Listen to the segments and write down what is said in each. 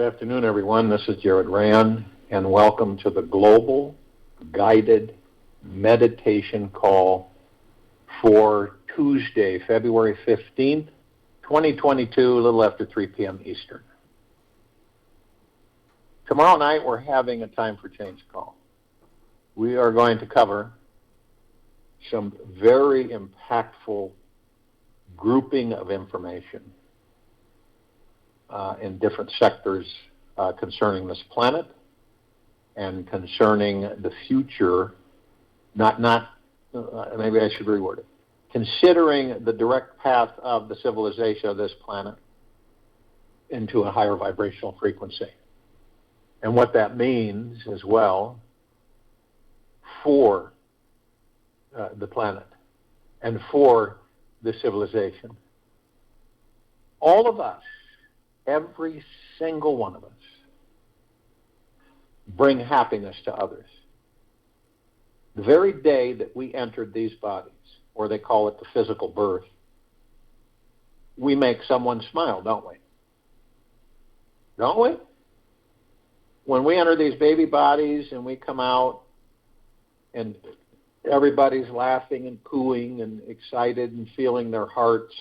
afternoon, everyone. This is Jared Rand, and welcome to the Global Guided Meditation Call for Tuesday, February 15th, 2022, a little after 3 p.m. Eastern. Tomorrow night, we're having a Time for Change call. We are going to cover some very impactful grouping of information in different sectors concerning this planet and concerning the future, maybe I should reword it, considering the direct path of the civilization of this planet into a higher vibrational frequency. And what that means as well for the planet and for the civilization. All of us, every single one of us, bring happiness to others. The very day that we entered these bodies, or they call it the physical birth, we make someone smile, don't we? Don't we? When we enter these baby bodies and we come out and everybody's laughing and cooing and excited and feeling their hearts.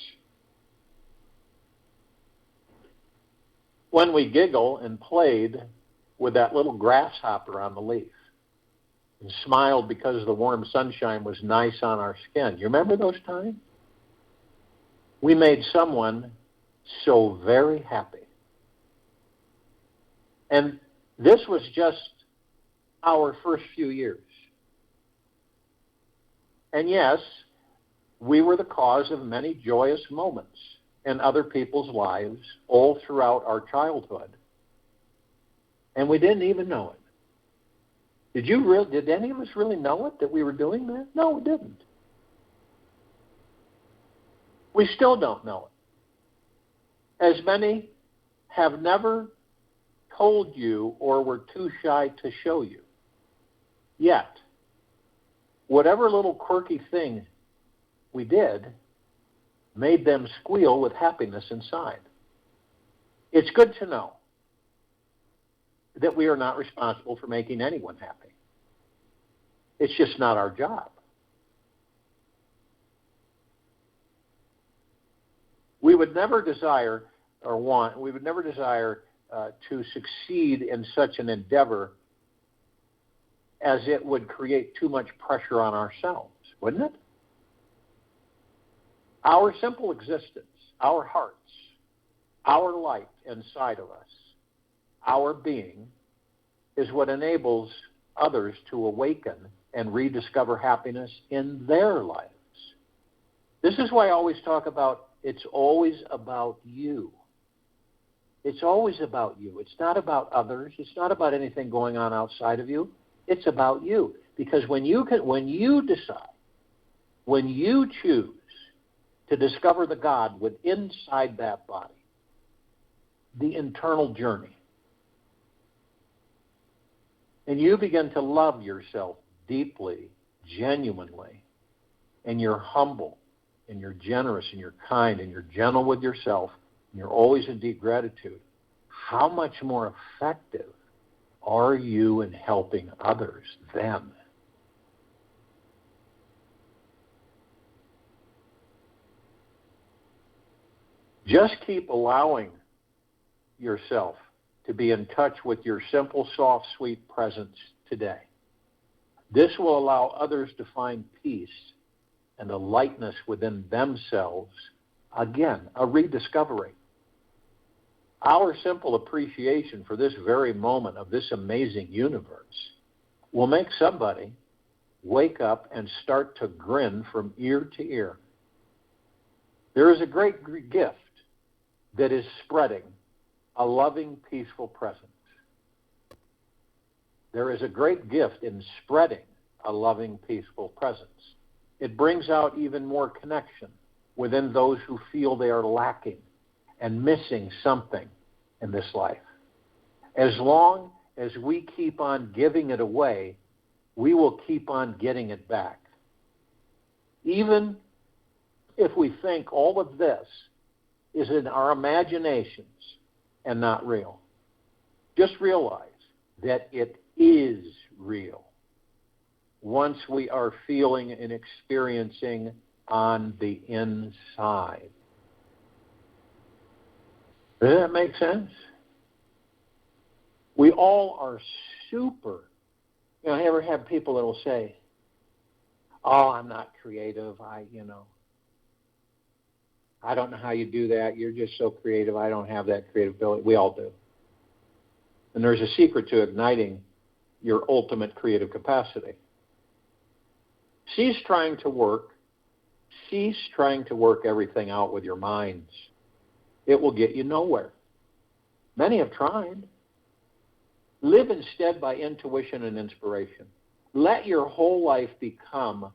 When we giggle and played with that little grasshopper on the leaf and smiled because the warm sunshine was nice on our skin. You remember those times? We made someone so very happy. And this was just our first few years. And yes, we were the cause of many joyous moments in other people's lives all throughout our childhood. And we didn't even know it. Did any of us really know it, that we were doing that? No, we didn't. We still don't know it. As many have never told you or were too shy to show you. Yet, whatever little quirky thing we did made them squeal with happiness inside. It's good to know that we are not responsible for making anyone happy. It's just not our job. We would never desire to succeed in such an endeavor as it would create too much pressure on ourselves, wouldn't it? Our simple existence, our hearts, our light inside of us, our being, is what enables others to awaken and rediscover happiness in their lives. This is why I always talk about it's always about you. It's always about you. It's not about others. It's not about anything going on outside of you. It's about you. Because when you decide, when you choose to discover the God within inside that body, the internal journey, and you begin to love yourself deeply, genuinely, and you're humble, and you're generous, and you're kind, and you're gentle with yourself, and you're always in deep gratitude, how much more effective are you in helping others then? Just keep allowing yourself to be in touch with your simple, soft, sweet presence today. This will allow others to find peace and a lightness within themselves. Again, a rediscovery. Our simple appreciation for this very moment of this amazing universe will make somebody wake up and start to grin from ear to ear. There is a great gift that is spreading a loving, peaceful presence. There is a great gift in spreading a loving, peaceful presence. It brings out even more connection within those who feel they are lacking and missing something in this life. As long as we keep on giving it away, we will keep on getting it back. Even if we think all of this is in our imaginations and not real. Just realize that it is real once we are feeling and experiencing on the inside. Does that make sense? We all are super. You know, I ever have people that will say, "Oh, I'm not creative. I don't know how you do that. You're just so creative. I don't have that creative ability." We all do. And there's a secret to igniting your ultimate creative capacity. Cease trying to work everything out with your minds. It will get you nowhere. Many have tried. Live instead by intuition and inspiration. Let your whole life become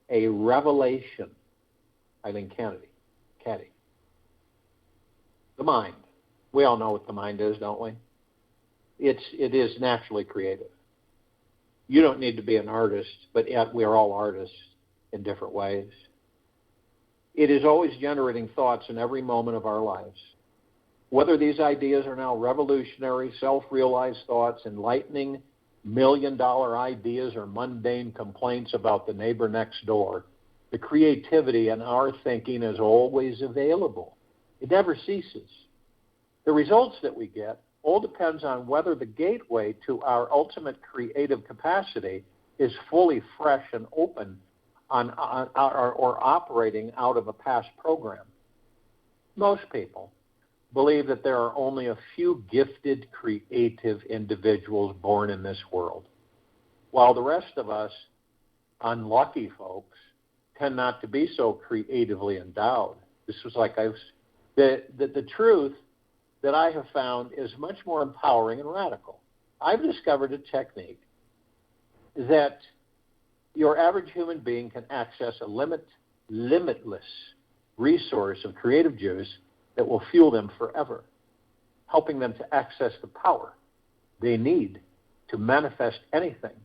a revelation. Eileen Kennedy. The mind. We all know what the mind is, don't we? It is naturally creative. You don't need to be an artist, but yet we are all artists in different ways. It is always generating thoughts in every moment of our lives. Whether these ideas are now revolutionary, self-realized thoughts, enlightening, million-dollar ideas, or mundane complaints about the neighbor next door, the creativity in our thinking is always available. It never ceases. The results that we get all depends on whether the gateway to our ultimate creative capacity is fully fresh and open or operating out of a past program. Most people believe that there are only a few gifted, creative individuals born in this world, while the rest of us, unlucky folks, tend not to be so creatively endowed. This was the truth that I have found is much more empowering and radical. I've discovered a technique that your average human being can access a limitless resource of creative juice that will fuel them forever, helping them to access the power they need to manifest anything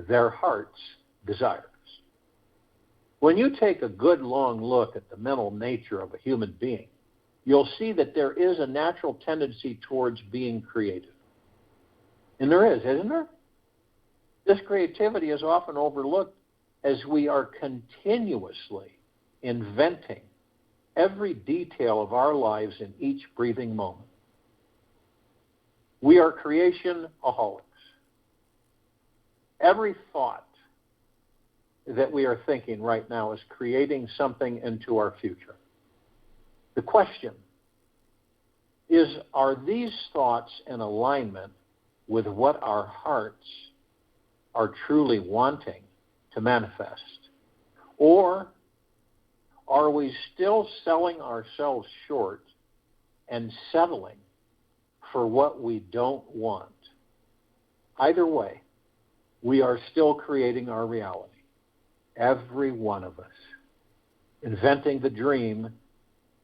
their hearts desires. When you take a good long look at the mental nature of a human being, you'll see that there is a natural tendency towards being creative. And there is, isn't there? This creativity is often overlooked as we are continuously inventing every detail of our lives in each breathing moment. We are creation-aholics. Every thought that we are thinking right now is creating something into our future. The question is, are these thoughts in alignment with what our hearts are truly wanting to manifest? Or are we still selling ourselves short and settling for what we don't want? Either way, we are still creating our reality. Every one of us, inventing the dream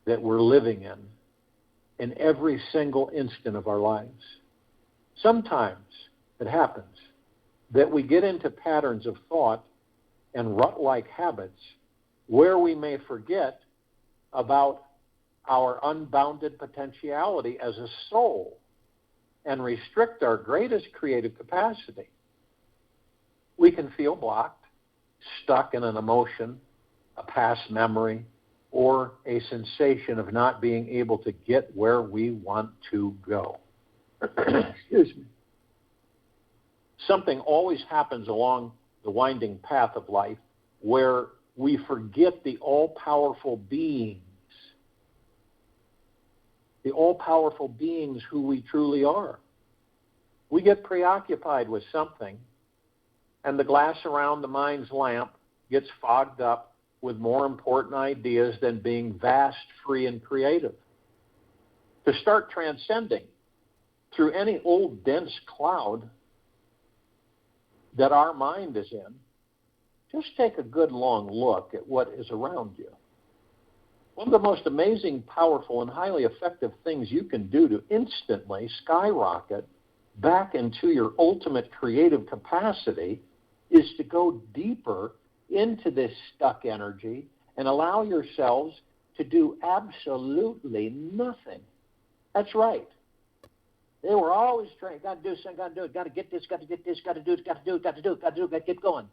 that we're living in every single instant of our lives. Sometimes it happens that we get into patterns of thought and rut-like habits where we may forget about our unbounded potentiality as a soul and restrict our greatest creative capacity. We can feel blocked, stuck in an emotion, a past memory, or a sensation of not being able to get where we want to go. Excuse me. Something always happens along the winding path of life where we forget the all-powerful beings who we truly are. We get preoccupied with something, and the glass around the mind's lamp gets fogged up with more important ideas than being vast, free, and creative. To start transcending through any old, dense cloud that our mind is in, just take a good long look at what is around you. One of the most amazing, powerful, and highly effective things you can do to instantly skyrocket back into your ultimate creative capacity is to go deeper into this stuck energy and allow yourselves to do absolutely nothing. That's right. They were always trying, got to do something, got to do it, got to get this, got to get this, got to do it, got to do it, got to do it, got to do it, got to get going.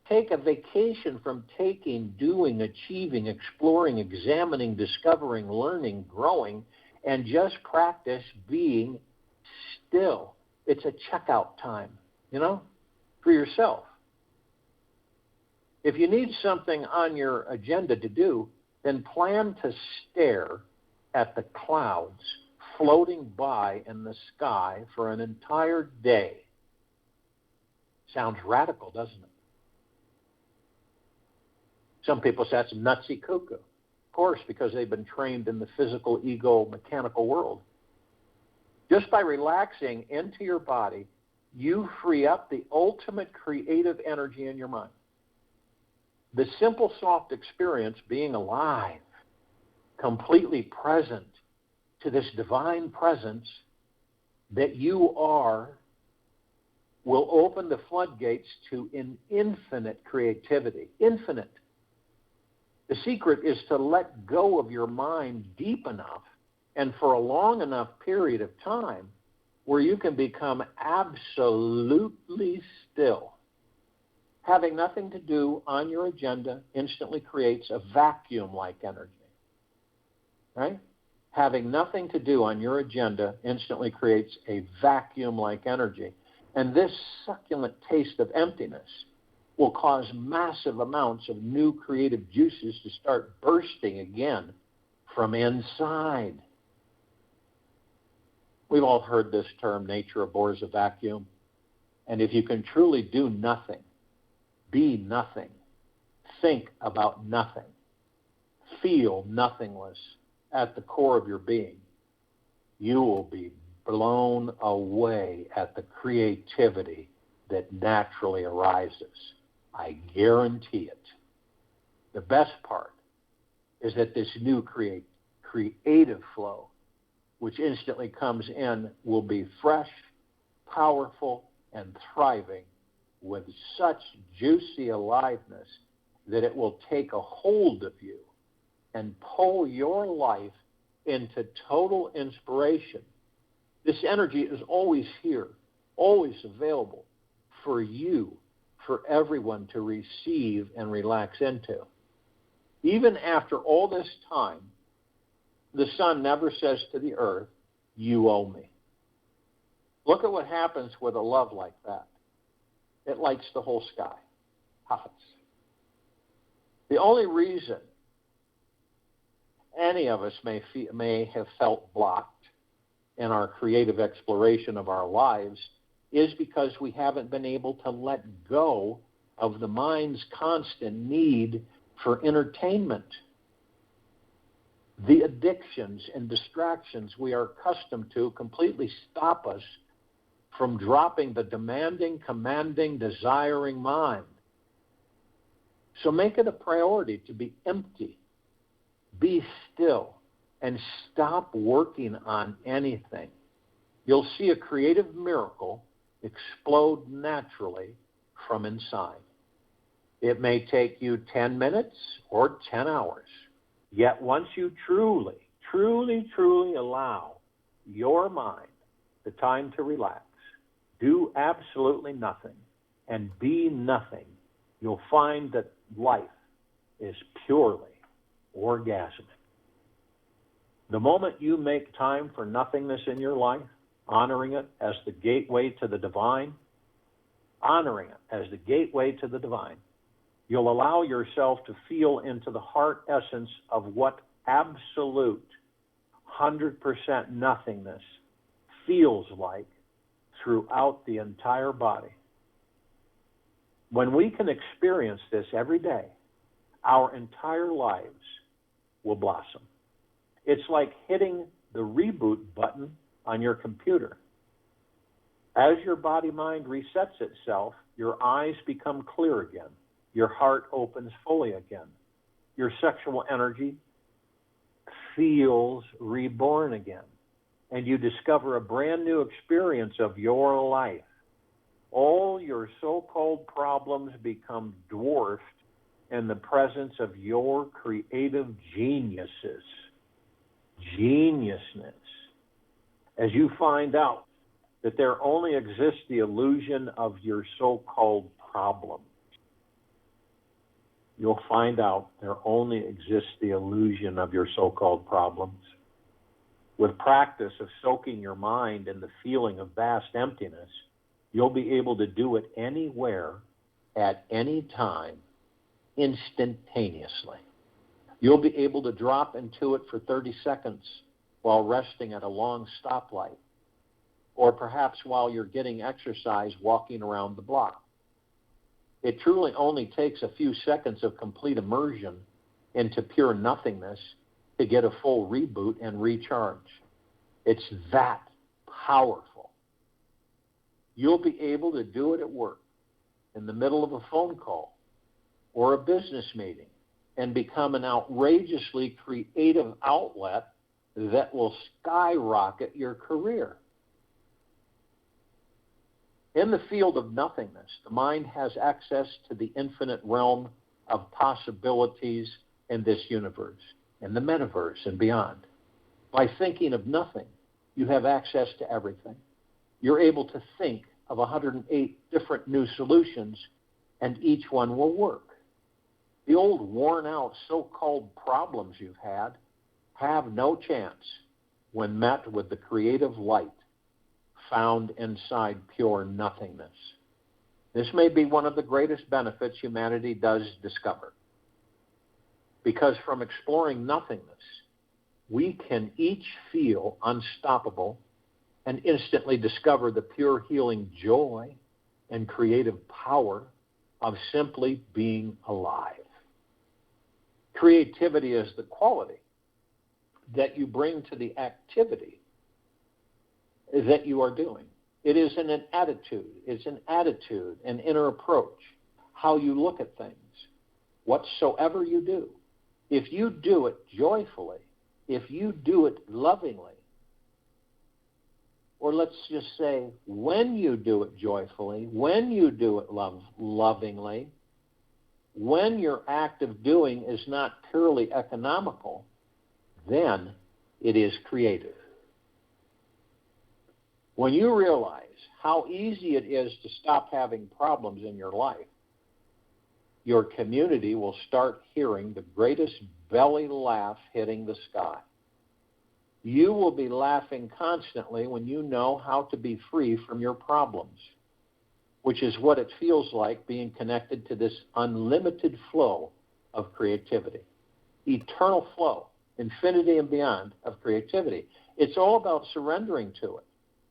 Take a vacation from taking, doing, achieving, exploring, examining, discovering, learning, growing, and just practice being still. It's a checkout time, for yourself. If you need something on your agenda to do, then plan to stare at the clouds floating by in the sky for an entire day. Sounds radical, doesn't it? Some people say that's nutsy cuckoo. Of course, because they've been trained in the physical, ego, mechanical world. Just by relaxing into your body, you free up the ultimate creative energy in your mind. The simple, soft experience, being alive, completely present to this divine presence that you are, will open the floodgates to an infinite creativity. Infinite. The secret is to let go of your mind deep enough and for a long enough period of time where you can become absolutely still. Having nothing to do on your agenda instantly creates a vacuum-like energy. Right? Having nothing to do on your agenda instantly creates a vacuum-like energy. And this succulent taste of emptiness will cause massive amounts of new creative juices to start bursting again from inside. We've all heard this term, nature abhors a vacuum. And if you can truly do nothing, be nothing, think about nothing, feel nothingness at the core of your being, you will be blown away at the creativity that naturally arises. I guarantee it. The best part is that this new creative flow, which instantly comes in, will be fresh, powerful, and thriving with such juicy aliveness that it will take a hold of you and pull your life into total inspiration. This energy is always here, always available for you, for everyone to receive and relax into. Even after all this time, the sun never says to the earth, you owe me. Look at what happens with a love like that. It lights the whole sky. The only reason any of us may have felt blocked in our creative exploration of our lives is because we haven't been able to let go of the mind's constant need for entertainment. The addictions and distractions we are accustomed to completely stop us from dropping the demanding, commanding, desiring mind. So make it a priority to be empty, be still, and stop working on anything. You'll see a creative miracle explode naturally from inside. It may take you 10 minutes or 10 hours. Yet once you truly, truly, truly allow your mind the time to relax, do absolutely nothing, and be nothing, you'll find that life is purely orgasmic. The moment you make time for nothingness in your life, honoring it as the gateway to the divine, you'll allow yourself to feel into the heart essence of what absolute 100% nothingness feels like throughout the entire body. When we can experience this every day, our entire lives will blossom. It's like hitting the reboot button on your computer. As your body-mind resets itself, your eyes become clear again. Your heart opens fully again. Your sexual energy feels reborn again. And you discover a brand new experience of your life. All your so-called problems become dwarfed in the presence of your creative geniusness. as you find out that there only exists the illusion of your so-called problem. You'll find out there only exists the illusion of your so-called problems. With practice of soaking your mind in the feeling of vast emptiness, you'll be able to do it anywhere, at any time, instantaneously. You'll be able to drop into it for 30 seconds while resting at a long stoplight, or perhaps while you're getting exercise walking around the block. It truly only takes a few seconds of complete immersion into pure nothingness to get a full reboot and recharge. It's that powerful. You'll be able to do it at work, in the middle of a phone call, or a business meeting, and become an outrageously creative outlet that will skyrocket your career. In the field of nothingness, the mind has access to the infinite realm of possibilities in this universe, in the metaverse and beyond. By thinking of nothing, you have access to everything. You're able to think of 108 different new solutions, and each one will work. The old worn-out so-called problems you've had have no chance when met with the creative light found inside pure nothingness. This may be one of the greatest benefits humanity does discover, because from exploring nothingness, we can each feel unstoppable and instantly discover the pure healing joy and creative power of simply being alive. Creativity is the quality that you bring to the activity that you are doing. It is an attitude. It's an attitude, an inner approach, how you look at things, whatsoever you do. If you do it joyfully, if you do it lovingly, or let's just say when you do it joyfully, when you do it lovingly, when your act of doing is not purely economical, then it is creative. When you realize how easy it is to stop having problems in your life, your community will start hearing the greatest belly laugh hitting the sky. You will be laughing constantly when you know how to be free from your problems, which is what it feels like being connected to this unlimited flow of creativity. Eternal flow, infinity and beyond of creativity. It's all about surrendering to it,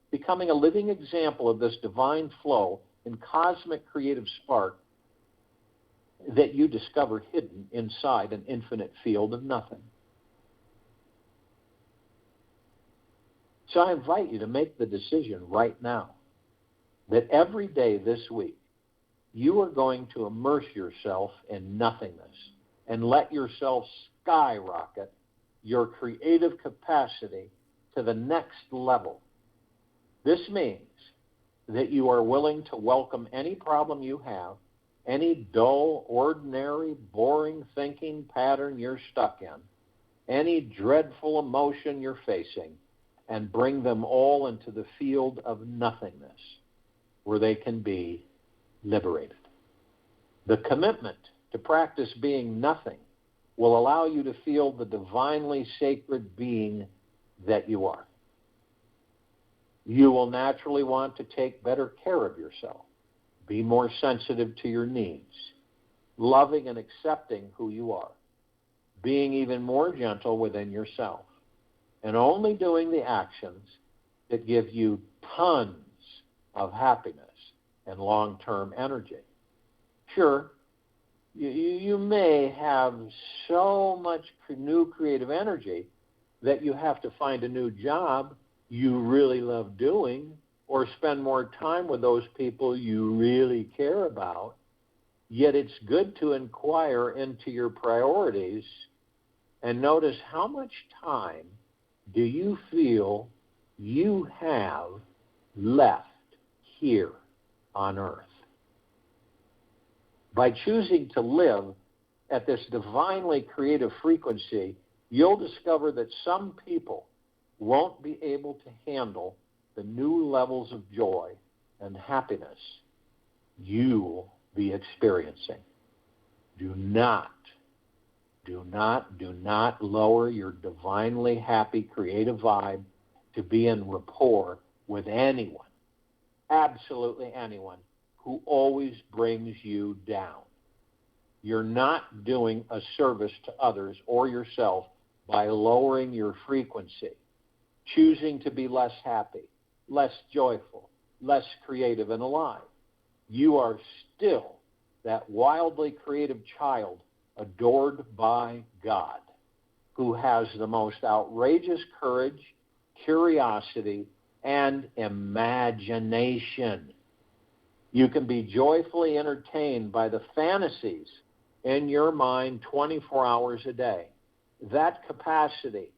becoming a living example of this divine flow and cosmic creative spark that you discover hidden inside an infinite field of nothing. So I invite you to make the decision right now that every day this week you are going to immerse yourself in nothingness and let yourself skyrocket your creative capacity to the next level. This means that you are willing to welcome any problem you have, any dull, ordinary, boring thinking pattern you're stuck in, any dreadful emotion you're facing, and bring them all into the field of nothingness, where they can be liberated. The commitment to practice being nothing will allow you to feel the divinely sacred being that you are. You will naturally want to take better care of yourself, be more sensitive to your needs, loving and accepting who you are, being even more gentle within yourself, and only doing the actions that give you tons of happiness and long-term energy. Sure, you may have so much new creative energy that you have to find a new job you really love doing, or spend more time with those people you really care about. Yet it's good to inquire into your priorities and notice how much time do you feel you have left here on earth. By choosing to live at this divinely creative frequency, you'll discover that some people won't be able to handle the new levels of joy and happiness you'll be experiencing. Do not lower your divinely happy creative vibe to be in rapport with anyone, absolutely anyone, who always brings you down. You're not doing a service to others or yourself by lowering your frequency, choosing to be less happy, less joyful, less creative and alive. You are still that wildly creative child adored by God, who has the most outrageous courage, curiosity, and imagination. You can be joyfully entertained by the fantasies in your mind 24 hours a day. That capacity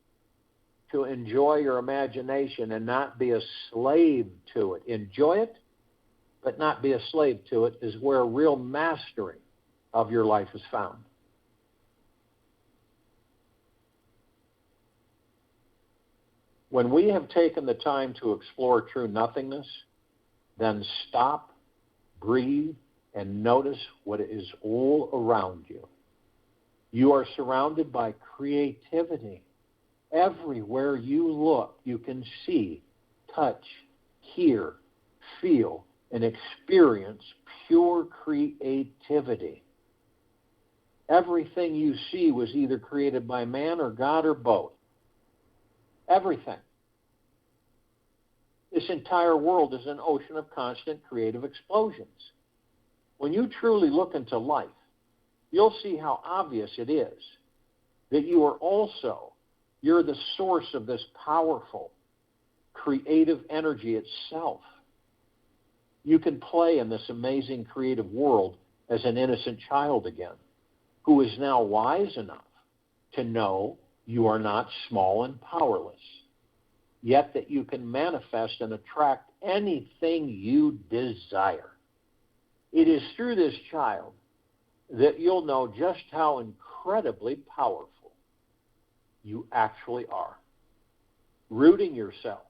to enjoy your imagination and not be a slave to it, enjoy it, but not be a slave to it, is where real mastery of your life is found. When we have taken the time to explore true nothingness, then stop, breathe, and notice what is all around you. You are surrounded by creativity. Everywhere you look, you can see, touch, hear, feel, and experience pure creativity. Everything you see was either created by man or God or both. Everything. This entire world is an ocean of constant creative explosions. When you truly look into life, you'll see how obvious it is that you're the source of this powerful, creative energy itself. You can play in this amazing creative world as an innocent child again, who is now wise enough to know you are not small and powerless, yet that you can manifest and attract anything you desire. It is through this child that you'll know just how incredibly powerful you actually are. Rooting yourself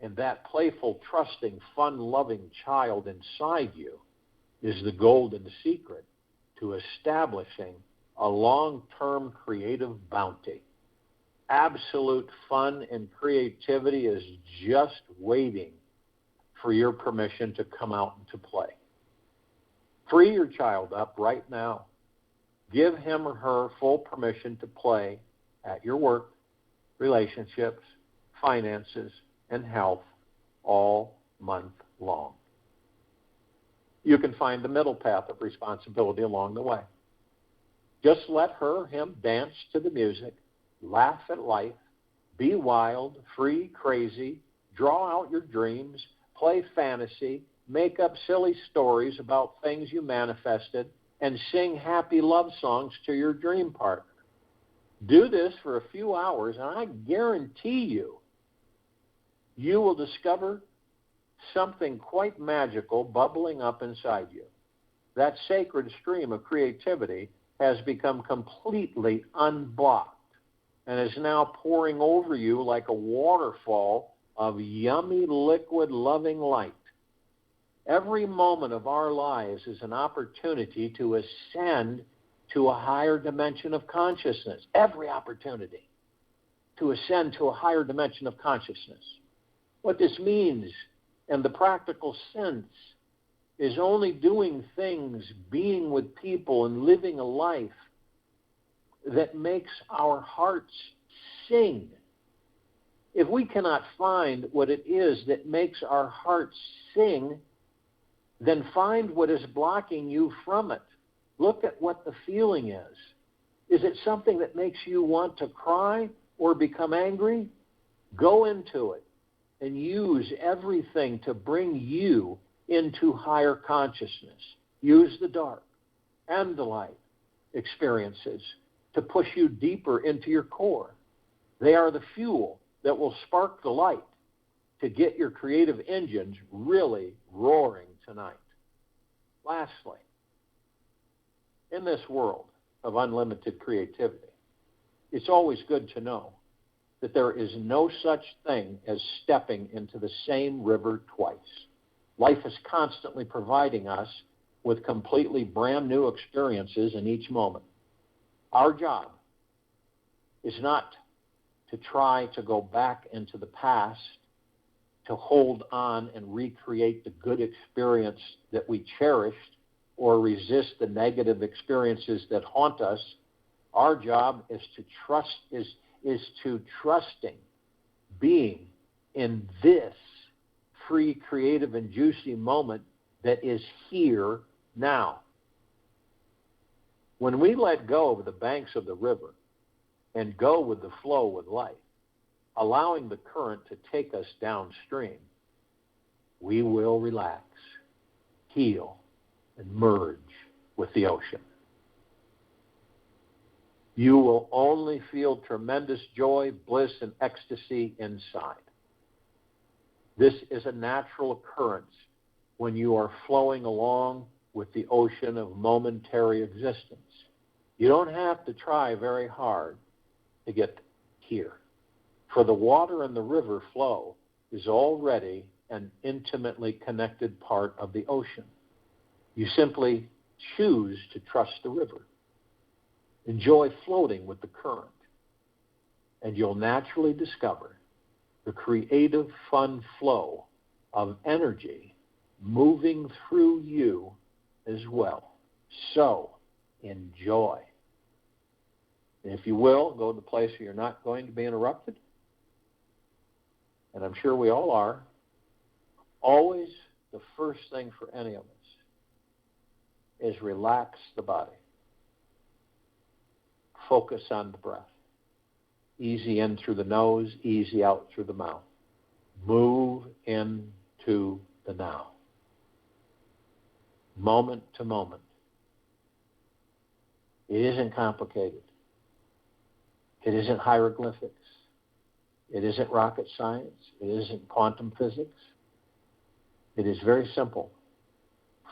in that playful, trusting, fun-loving child inside you is the golden secret to establishing a long-term creative bounty. Absolute fun and creativity is just waiting for your permission to come out and to play. Free your child up right now. Give him or her full permission to play at your work, relationships, finances, and health all month long. You can find the middle path of responsibility along the way. Just let her or him dance to the music, laugh at life, be wild, free, crazy, draw out your dreams, play fantasy, make up silly stories about things you manifested, and sing happy love songs to your dream partner. Do this for a few hours, and I guarantee you will discover something quite magical bubbling up inside you. That sacred stream of creativity has become completely unblocked and is now pouring over you like a waterfall of yummy, liquid, loving light. Every moment of our lives is an opportunity to ascend to a higher dimension of consciousness. Every opportunity to ascend to a higher dimension of consciousness. What this means in the practical sense is only doing things, being with people, and living a life that makes our hearts sing. If we cannot find what it is that makes our hearts sing, then find what is blocking you from it. Look at what the feeling is. Is it something that makes you want to cry or become angry? Go into it and use everything to bring you into higher consciousness. Use the dark and the light experiences to push you deeper into your core. They are the fuel that will spark the light to get your creative engines really roaring tonight. Lastly, in this world of unlimited creativity, it's always good to know that there is no such thing as stepping into the same river twice. Life is constantly providing us with completely brand new experiences in each moment. Our job is not to try to go back into the past, to hold on and recreate the good experience that we cherished or resist the negative experiences that haunt us. Our job is to trusting being in this free, creative, and juicy moment that is here now. When we let go of the banks of the river and go with the flow with life, allowing the current to take us downstream, we will relax, heal, and merge with the ocean. You will only feel tremendous joy, bliss, and ecstasy inside. This is a natural occurrence when you are flowing along with the ocean of momentary existence. You don't have to try very hard to get here, for the water and the river flow is already an intimately connected part of the ocean. You simply choose to trust the river. Enjoy floating with the current, and you'll naturally discover the creative, fun flow of energy moving through you as well. So, enjoy. And if you will, go to the place where you're not going to be interrupted, and I'm sure we all are. Always the first thing for any of us is relax the body. Focus on the breath. Easy in through the nose, easy out through the mouth. Move into the now. Moment to moment. It isn't complicated. It isn't hieroglyphics. It isn't rocket science. It isn't quantum physics. It is very simple.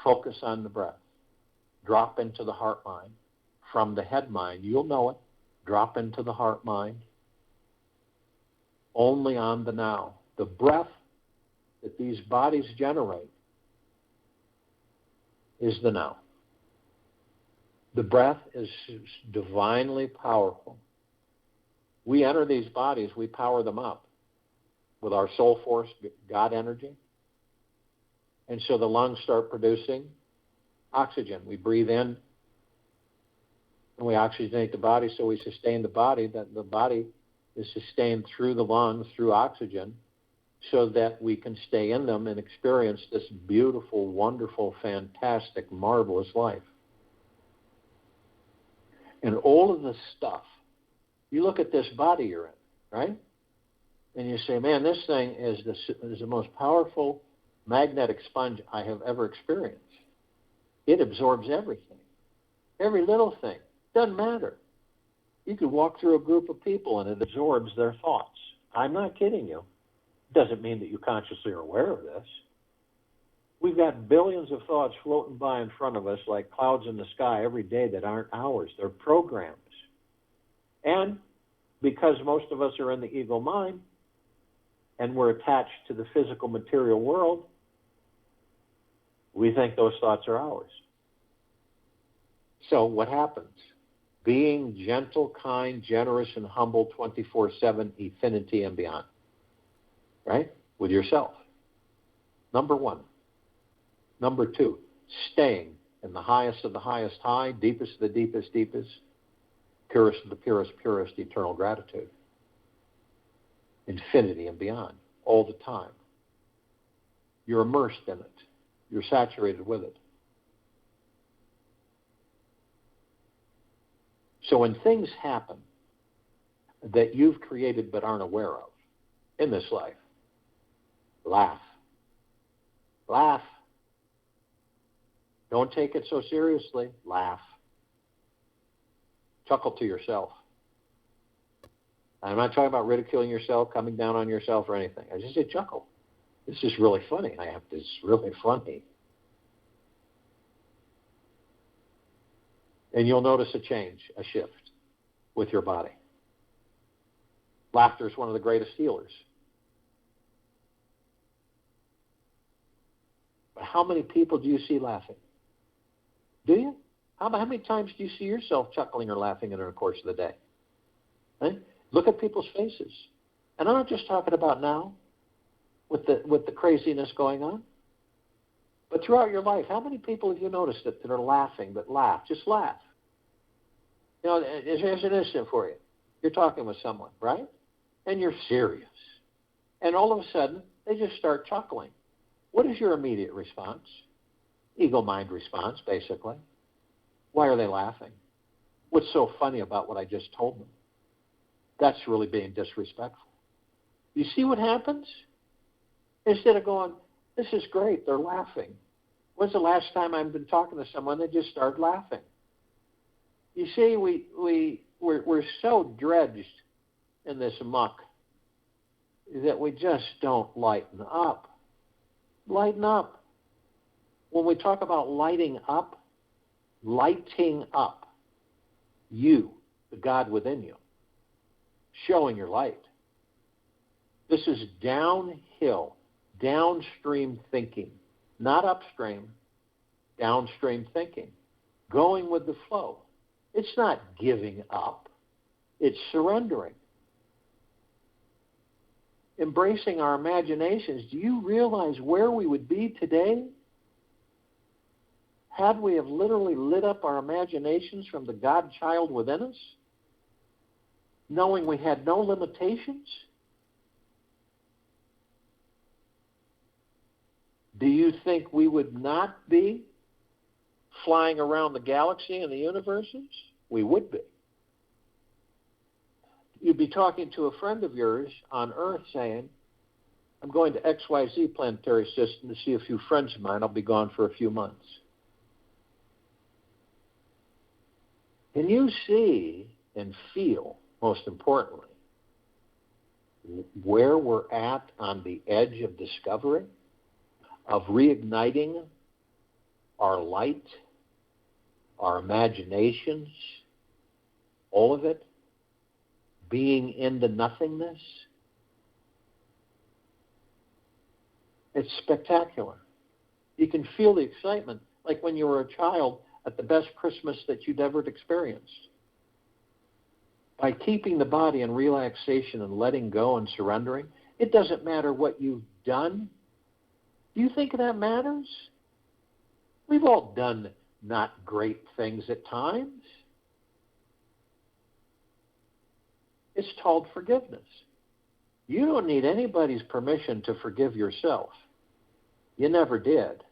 Focus on the breath. Drop into the heart mind. From the head mind, you'll know it. Drop into the heart mind. Only on the now. The breath that these bodies generate is the now. The breath is divinely powerful. We enter these bodies, we power them up with our soul force, God energy. And so the lungs start producing oxygen. We breathe in and we oxygenate the body, so we sustain the body. That the body is sustained through the lungs, through oxygen, so that we can stay in them and experience this beautiful, wonderful, fantastic, marvelous life. And all of this stuff, you look at this body you're in, right? And you say, man, this thing is the most powerful magnetic sponge I have ever experienced. It absorbs everything, every little thing. Doesn't matter. You could walk through a group of people and it absorbs their thoughts. I'm not kidding you. Doesn't mean that you consciously are aware of this. We've got billions of thoughts floating by in front of us like clouds in the sky every day that aren't ours. They're programs. And because most of us are in the ego mind and we're attached to the physical material world, we think those thoughts are ours. So what happens? Being gentle, kind, generous, and humble 24/7, infinity and beyond. Right? With yourself. Number one. Number two, staying in the highest of the highest high, deepest of the deepest deepest, purest of the purest purest, eternal gratitude. Infinity and beyond, all the time. You're immersed in it. You're saturated with it. So when things happen that you've created but aren't aware of in this life, laugh. Laugh. Don't take it so seriously. Laugh. Chuckle to yourself. I'm not talking about ridiculing yourself, coming down on yourself or anything. I just say chuckle. This is really funny. This is really funny. And you'll notice a change, a shift with your body. Laughter is one of the greatest healers. But how many people do you see laughing? Do you? How many times do you see yourself chuckling or laughing in the course of the day? Right? Look at people's faces. And I'm not just talking about now with the craziness going on, but throughout your life, how many people have you noticed that are laughing, that laugh? Just laugh. You know, here's an instant for you. You're talking with someone, right? And you're serious. And all of a sudden, they just start chuckling. What is your immediate response? Ego-mind response, basically. Why are they laughing? What's so funny about what I just told them? That's really being disrespectful. You see what happens? Instead of going, this is great, they're laughing. When's the last time I've been talking to someone that just started laughing? You see, we're so dredged in this muck that we just don't lighten up. Lighten up. When we talk about lighting up, you, the God within you, showing your light. This is downhill, downstream thinking, not upstream, downstream thinking, going with the flow. It's not giving up, it's surrendering. Embracing our imaginations. Do you realize where we would be today had we have literally lit up our imaginations from the God child within us, knowing we had no limitations? Do you think we would not be flying around the galaxy and the universes? We would be. You'd be talking to a friend of yours on Earth saying, I'm going to XYZ planetary system to see a few friends of mine. I'll be gone for a few months. Can you see and feel, most importantly, where we're at on the edge of discovery, of reigniting our light, our imaginations, all of it, being in the nothingness? It's spectacular. You can feel the excitement, like when you were a child at the best Christmas that you'd ever experienced. By keeping the body in relaxation and letting go and surrendering, it doesn't matter what you've done. Do you think that matters? We've all done not great things at times. It's called forgiveness. You don't need anybody's permission to forgive yourself. You never did.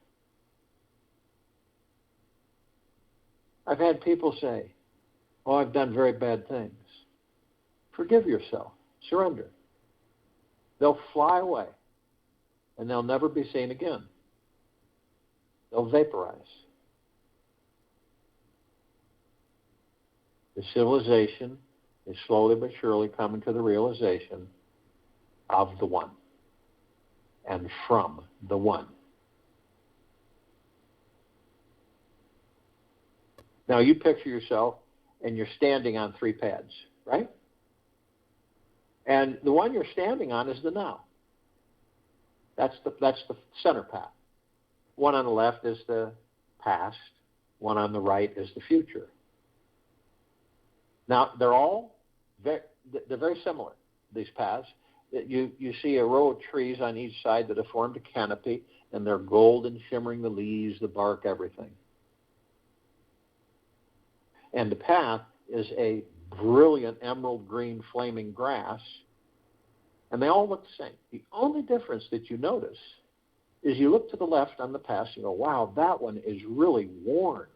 I've had people say, oh, I've done very bad things. Forgive yourself. Surrender. They'll fly away, and they'll never be seen again. They'll vaporize. The civilization is slowly but surely coming to the realization of the one and from the one. Now you picture yourself and you're standing on 3 pads, right? And the one you're standing on is the now. That's the center path. One on the left is the past. One on the right is the future. Now they're very similar, these paths. You see a row of trees on each side that have formed a canopy, and they're golden, shimmering, the leaves, the bark, everything. And the path is a brilliant emerald green flaming grass, and they all look the same. The only difference that you notice is you look to the left on the path and you go, wow, that one is really worn.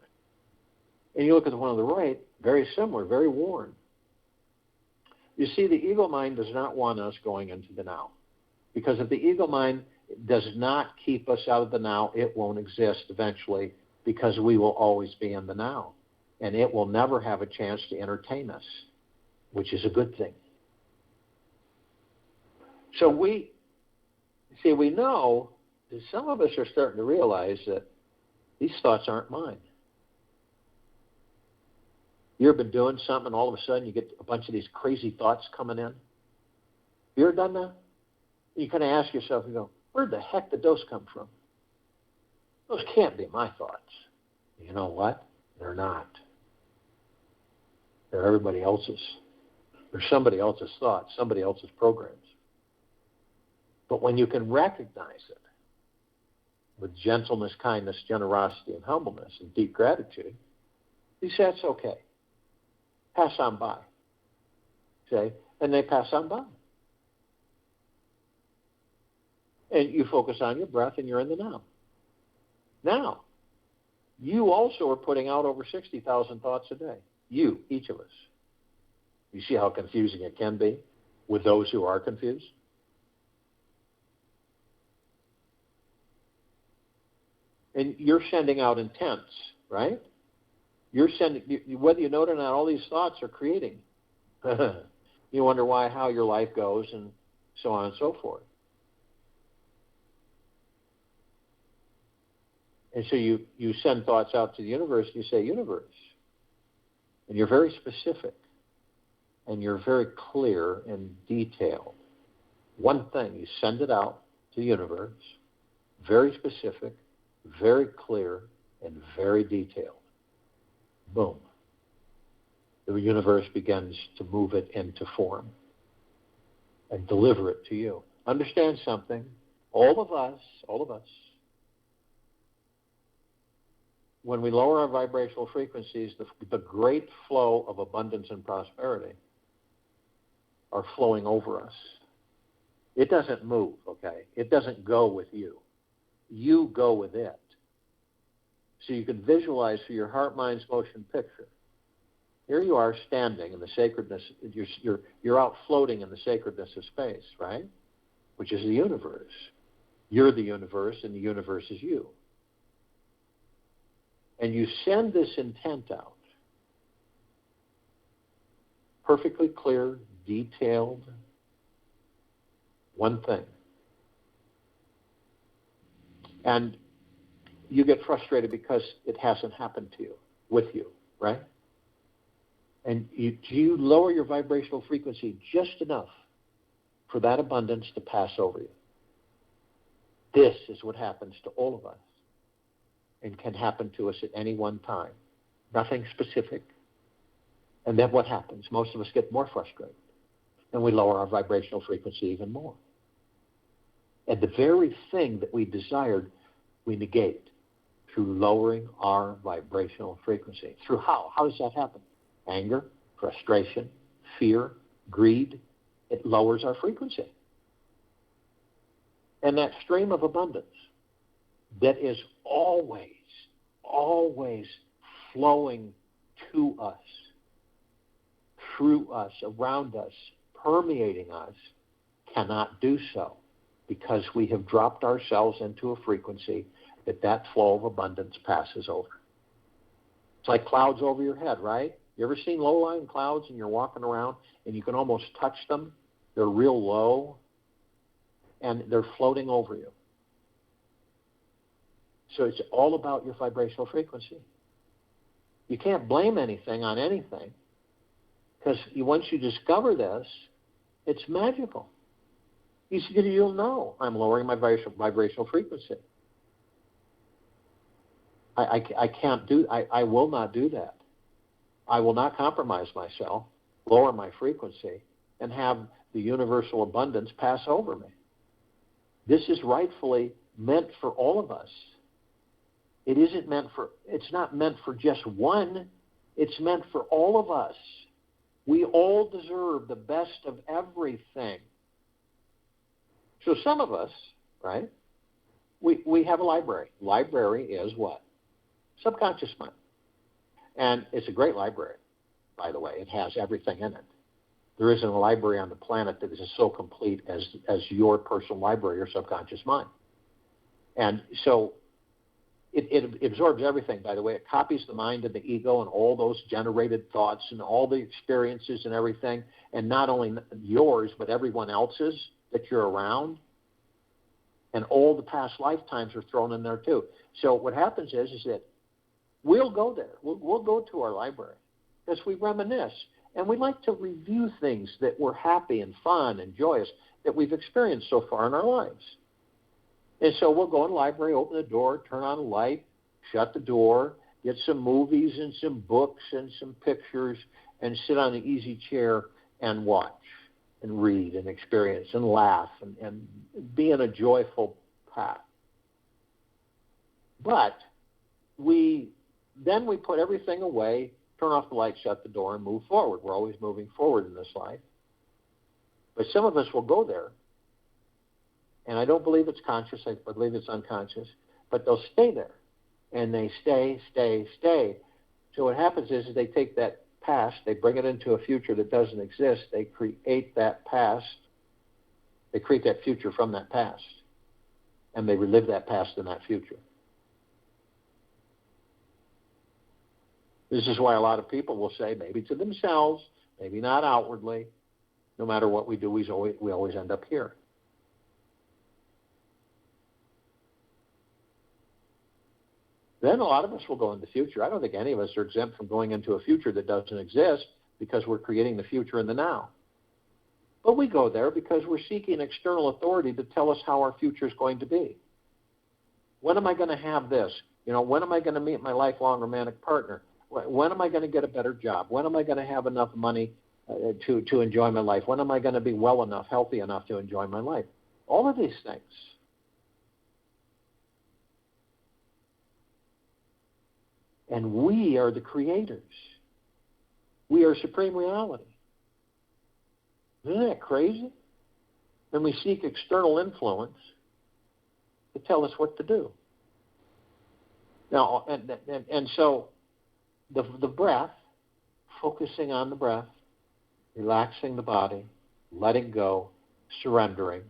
And you look at the one on the right, very similar, very worn. You see, the ego mind does not want us going into the now. Because if the ego mind does not keep us out of the now, it won't exist eventually, because we will always be in the now. And it will never have a chance to entertain us, which is a good thing. So we know that some of us are starting to realize that these thoughts aren't mine. You ever been doing something and all of a sudden you get a bunch of these crazy thoughts coming in? You ever done that? You kind of ask yourself, you go, where the heck did those come from? Those can't be my thoughts. You know what? They're not. They're everybody else's. They're somebody else's thoughts, somebody else's programs. But when you can recognize it with gentleness, kindness, generosity, and humbleness, and deep gratitude, you say, it's okay. Pass on by. Okay? And they pass on by. And you focus on your breath, and you're in the now. Now, you also are putting out over 60,000 thoughts a day. You, each of us. You see how confusing it can be with those who are confused? And you're sending out intents, right? You're sending, whether you know it or not, all these thoughts are creating. You wonder why, how your life goes, and so on and so forth. And so you send thoughts out to the universe, and you say, universe. And you're very specific. And you're very clear and detailed. One thing, you send it out to the universe, very specific, very clear, and very detailed. Boom. The universe begins to move it into form and deliver it to you. Understand something. All of us, when we lower our vibrational frequencies, the great flow of abundance and prosperity are flowing over us. It doesn't move, okay? It doesn't go with you. You go with it. So you can visualize through your heart, mind's motion picture. Here you are standing in the sacredness, you're out floating in the sacredness of space, right? Which is the universe. You're the universe, and the universe is you. And you send this intent out. Perfectly clear, detailed, one thing. And you get frustrated because it hasn't happened to you, with you, right? And you lower your vibrational frequency just enough for that abundance to pass over you. This is what happens to all of us and can happen to us at any one time. Nothing specific. And then what happens? Most of us get more frustrated. And we lower our vibrational frequency even more. And the very thing that we desired, we negate through lowering our vibrational frequency. Through how? How does that happen? Anger, frustration, fear, greed. It lowers our frequency. And that stream of abundance that is always flowing to us, through us, around us, permeating us, cannot do so because we have dropped ourselves into a frequency that flow of abundance passes over. It's like clouds over your head, right? You ever seen low-lying clouds and you're walking around and you can almost touch them? They're real low and they're floating over you. So it's all about your vibrational frequency. You can't blame anything on anything because once you discover this, it's magical. You'll know I'm lowering my vibrational frequency. I will not do that. I will not compromise myself, lower my frequency, and have the universal abundance pass over me. This is rightfully meant for all of us. It's not meant for just one. It's meant for all of us. We all deserve the best of everything. So some of us, right, we have a library. Library is what? Subconscious mind. And it's a great library, by the way. It has everything in it. There isn't a library on the planet that is so complete as your personal library or subconscious mind. And so it absorbs everything, by the way. It copies the mind and the ego and all those generated thoughts and all the experiences and everything, and not only yours, but everyone else's that you're around. And all the past lifetimes are thrown in there too. So what happens is that we'll go there. We'll go to our library because we reminisce. And we like to review things that were happy and fun and joyous that we've experienced so far in our lives. And so we'll go in the library, open the door, turn on a light, shut the door, get some movies and some books and some pictures, and sit on the easy chair and watch and read and experience and laugh and be in a joyful path. But then we put everything away, turn off the light, shut the door, and move forward. We're always moving forward in this life. But some of us will go there, and I don't believe it's conscious, I believe it's unconscious, but they'll stay there. And they stay. So what happens is they take that past, they bring it into a future that doesn't exist, they create that past, they create that future from that past, and they relive that past in that future. This is why a lot of people will say, maybe to themselves, maybe not outwardly, no matter what we do, we always end up here. Then a lot of us will go in the future. I don't think any of us are exempt from going into a future that doesn't exist because we're creating the future in the now. But we go there because we're seeking external authority to tell us how our future is going to be. When am I going to have this? When am I going to meet my lifelong romantic partner? When am I going to get a better job? When am I going to have enough money to enjoy my life? When am I going to be well enough, healthy enough to enjoy my life? All of these things. And we are the creators. We are supreme reality. Isn't that crazy? Then we seek external influence to tell us what to do. Now, and so the breath, focusing on the breath, relaxing the body, letting go, surrendering,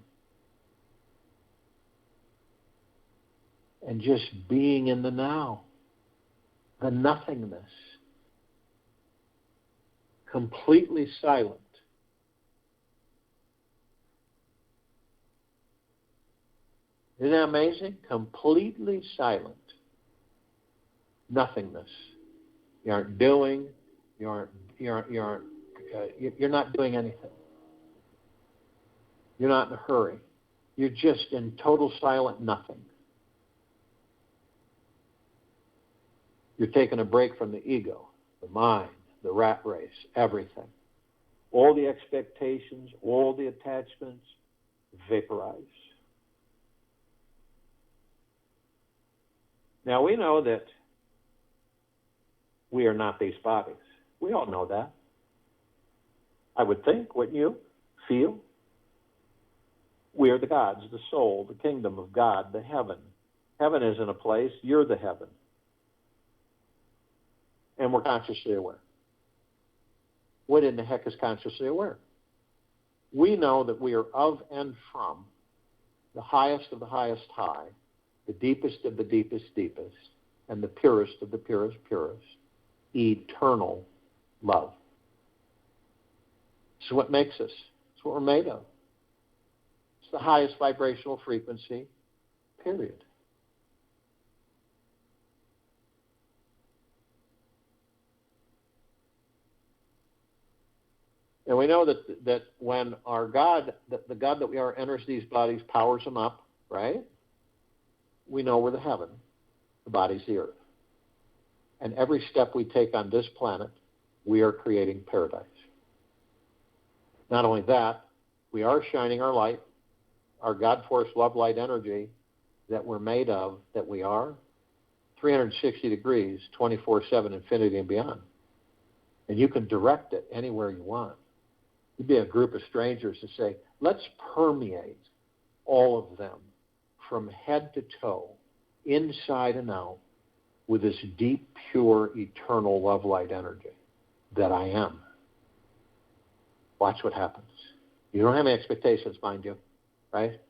and just being in the now. The nothingness, completely silent. Isn't that amazing? Completely silent. Nothingness. You aren't doing. You're not doing anything. You're not in a hurry. You're just in total silent nothing. You're taking a break from the ego, the mind, the rat race, everything. All the expectations, all the attachments, vaporize. Now we know that we are not these bodies. We all know that. I would think, wouldn't you? Feel? We are the gods, the soul, the kingdom of God, the heaven. Heaven isn't a place, you're the heaven. And we're consciously aware. What in the heck is consciously aware? We know that we are of and from the highest of the highest high, the deepest of the deepest deepest, and the purest of the purest purest, eternal love. It's what makes us. It's what we're made of. It's the highest vibrational frequency, period. And we know that when our God, the God that we are, enters these bodies, powers them up, right? We know we're the heaven. The body's the earth. And every step we take on this planet, we are creating paradise. Not only that, we are shining our light, our God force, love, light, energy that we're made of, that we are, 360 degrees, 24/7, infinity and beyond. And you can direct it anywhere you want. You'd be a group of strangers to say, let's permeate all of them from head to toe, inside and out, with this deep, pure, eternal love, light, energy that I am. Watch what happens. You don't have any expectations, mind you, right?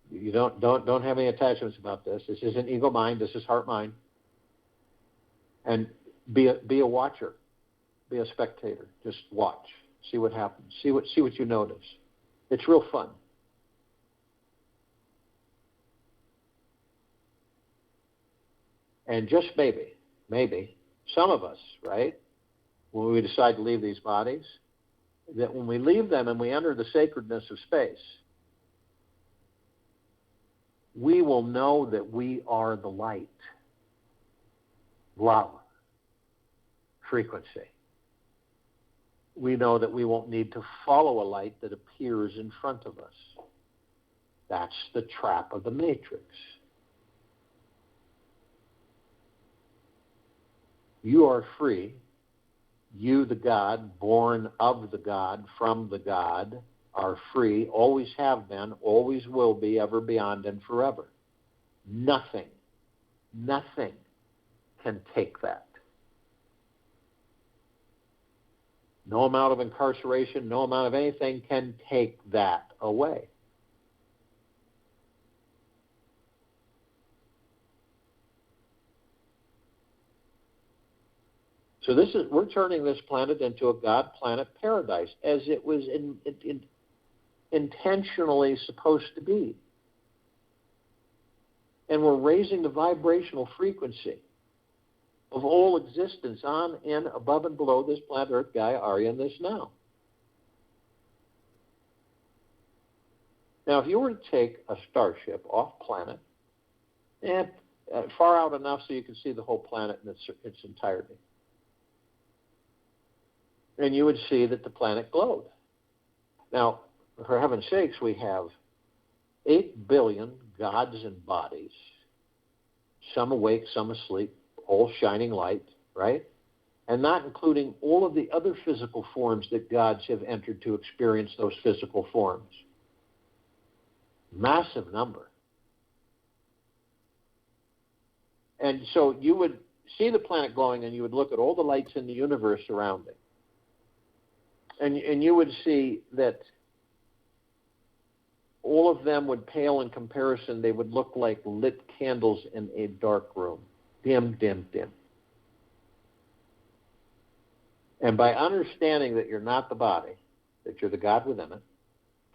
You don't have any attachments about this. This isn't ego mind. This is heart mind. And be a watcher. Be a spectator. Just watch. See what happens. See what you notice. It's real fun. And just maybe, some of us, right, when we decide to leave these bodies, that when we leave them and we enter the sacredness of space, we will know that we are the light, love, frequency. We know that we won't need to follow a light that appears in front of us. That's the trap of the matrix. You are free. You, the God, born of the God, from the God, are free, always have been, always will be, ever beyond and forever. Nothing can take that. No amount of incarceration, no amount of anything can take that away. So we're turning this planet into a God planet paradise, as it was intentionally supposed to be. And we're raising the vibrational frequency of all existence on, in, above, and below this planet Earth, Gaia, Arya, and this now. Now, if you were to take a starship off planet, and far out enough so you can see the whole planet in its entirety, and you would see that the planet glowed. Now, for heaven's sakes, we have 8 billion gods and bodies, some awake, some asleep, all shining light, right? And not including all of the other physical forms that gods have entered to experience those physical forms. Massive number. And so you would see the planet glowing, and you would look at all the lights in the universe around it. And you would see that all of them would pale in comparison. They would look like lit candles in a dark room. Dim, dim, dim. And by understanding that you're not the body, that you're the God within it,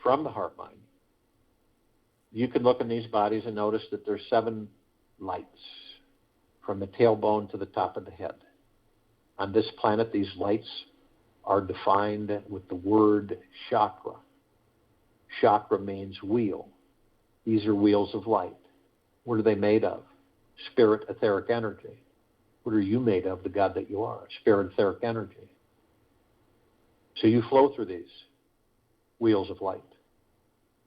from the heart mind, you can look in these bodies and notice that there's 7 lights from the tailbone to the top of the head. On this planet, these lights are defined with the word chakra. Chakra means wheel. These are wheels of light. What are they made of? Spirit, etheric energy. What are you made of, the God that you are? Spirit, etheric energy. So you flow through these wheels of light.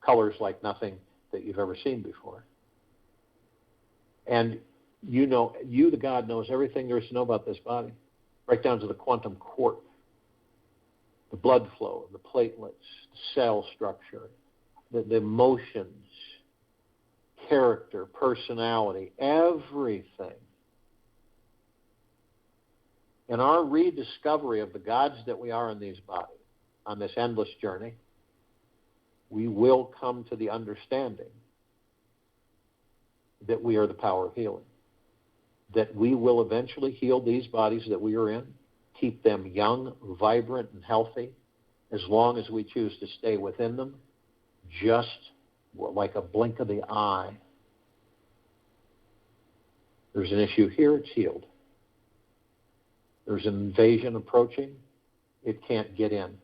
Colors like nothing that you've ever seen before. And you know, you, the God, knows everything there is to know about this body, right down to the quantum quark, the blood flow, the platelets, the cell structure, the emotions, character, personality, everything. In our rediscovery of the gods that we are in these bodies, on this endless journey, we will come to the understanding that we are the power of healing, that we will eventually heal these bodies that we are in, keep them young, vibrant, and healthy, as long as we choose to stay within them, just like a blink of the eye. There's an issue here, it's healed. There's an invasion approaching, it can't get in.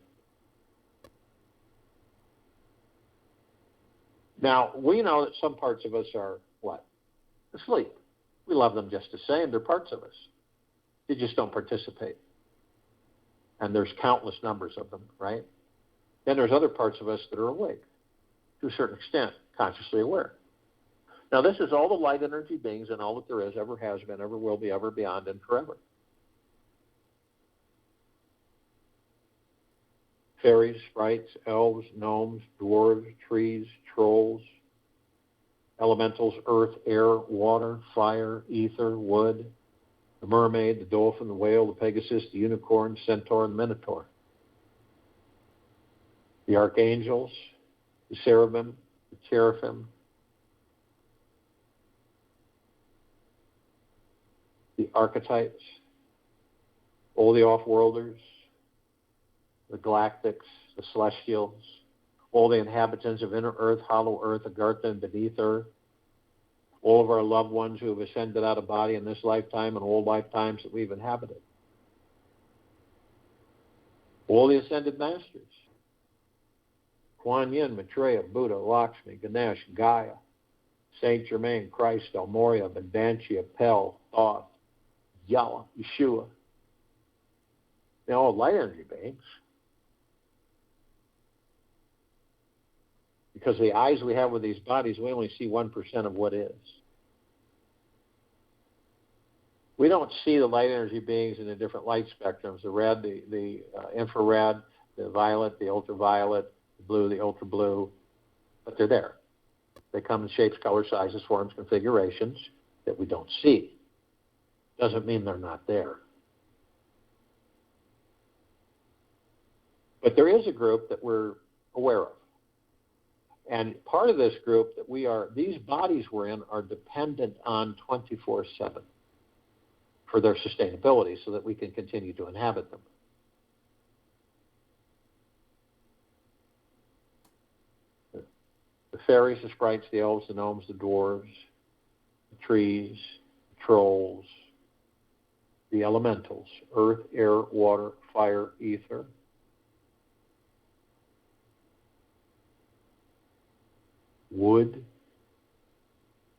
Now, we know that some parts of us are, what? Asleep. We love them just the same. They're parts of us. They just don't participate. And there's countless numbers of them, right? Then there's other parts of us that are awake, to a certain extent, consciously aware. Now, this is all the light energy beings and all that there is, ever has been, ever will be, ever beyond, and forever. Fairies, sprites, elves, gnomes, dwarves, trees, trolls, elementals, earth, air, water, fire, ether, wood, the mermaid, the dolphin, the whale, the pegasus, the unicorn, centaur, and the minotaur. The archangels, the cherubim, the cherubim, the archetypes, all the off-worlders, the galactics, the celestials, all the inhabitants of inner earth, hollow earth, agartha, and beneath earth, all of our loved ones who have ascended out of body in this lifetime and all lifetimes that we've inhabited. All the ascended masters. Kuan Yin, Maitreya, Buddha, Lakshmi, Ganesh, Gaia, Saint Germain, Christ, El Morya, Vedanti, Appel, Thoth, Yahweh, Yeshua. They're all light energy beings. Because the eyes we have with these bodies, we only see 1% of what is. We don't see the light energy beings in the different light spectrums, the red, the infrared, the violet, the ultraviolet, the blue, the ultra blue, but they're there. They come in shapes, colors, sizes, forms, configurations that we don't see. Doesn't mean they're not there. But there is a group that we're aware of. And part of this group that these bodies we're in are dependent on 24/7 for their sustainability so that we can continue to inhabit them. The fairies, the sprites, the elves, the gnomes, the dwarves, the trees, the trolls, the elementals, earth, air, water, fire, ether, wood,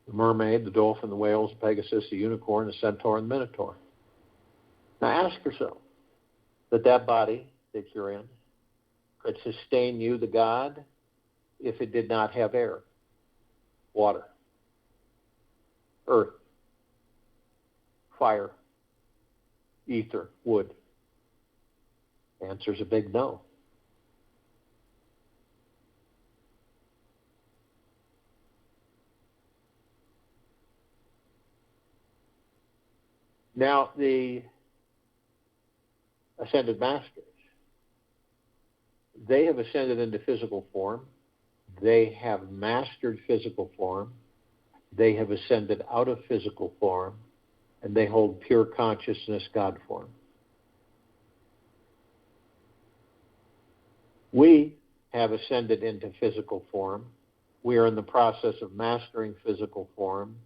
the mermaid, the dolphin, the whales, the pegasus, the unicorn, the centaur, and the minotaur. Now ask yourself that body that you're in could sustain you, the God, if it did not have air, water, earth, fire, ether, wood. The answer's a big no. Now, the ascended masters, they have ascended into physical form. They have mastered physical form. They have ascended out of physical form, and they hold pure consciousness God form. We have ascended into physical form. We are in the process of mastering physical form.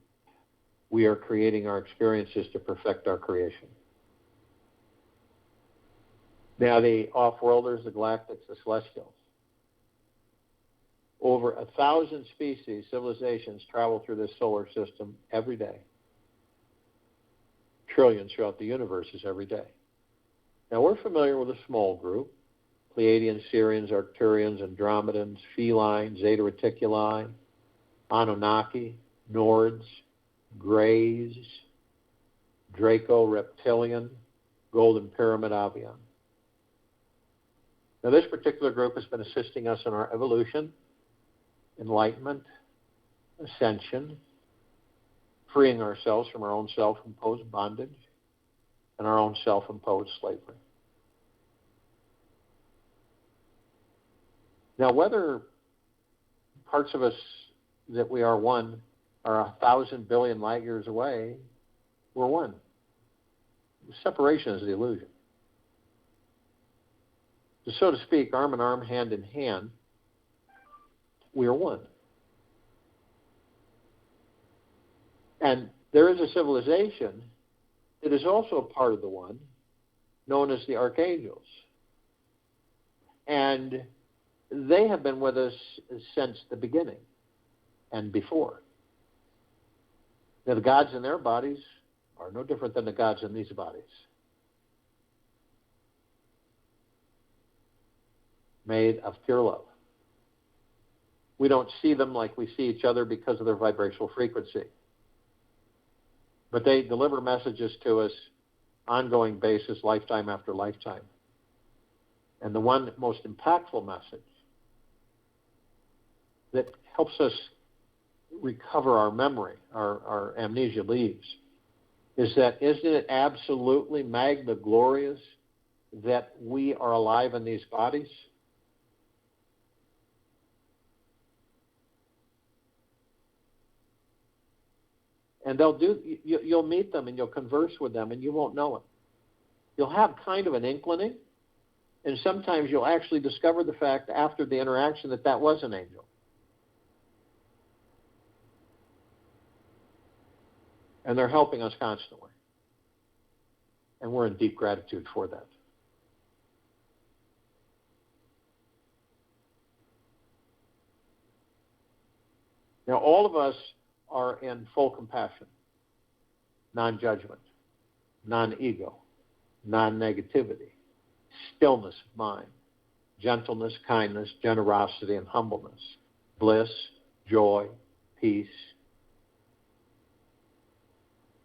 We are creating our experiences to perfect our creation. Now, the off-worlders, the galactics, the celestials. Over 1,000 species, civilizations travel through this solar system every day. Trillions throughout the universes every day. Now, we're familiar with a small group. Pleiadians, Sirians, Arcturians, Andromedans, Felines, Zeta Reticuli, Anunnaki, Nords, Greys, Draco, Reptilian, Golden Pyramid, Avian. Now, this particular group has been assisting us in our evolution, enlightenment, ascension, freeing ourselves from our own self-imposed bondage and our own self-imposed slavery. Now, whether parts of us that we are one are 1,000 billion light years away, we're one. Separation is the illusion. So to speak, arm in arm, hand in hand, we are one. And there is a civilization that is also part of the one, known as the Archangels. And they have been with us since the beginning and before. Now, the gods in their bodies are no different than the gods in these bodies. Made of pure love. We don't see them like we see each other because of their vibrational frequency. But they deliver messages to us ongoing basis, lifetime after lifetime. And the one most impactful message that helps us recover our memory, our amnesia leaves, is that isn't it absolutely magna glorious that we are alive in these bodies? And you'll meet them and you'll converse with them and you won't know it. You'll have kind of an inkling, and sometimes you'll actually discover the fact after the interaction that was an angel. And they're helping us constantly. And we're in deep gratitude for that. Now, all of us are in full compassion, non-judgment, non-ego, non-negativity, stillness of mind, gentleness, kindness, generosity, and humbleness, bliss, joy, peace,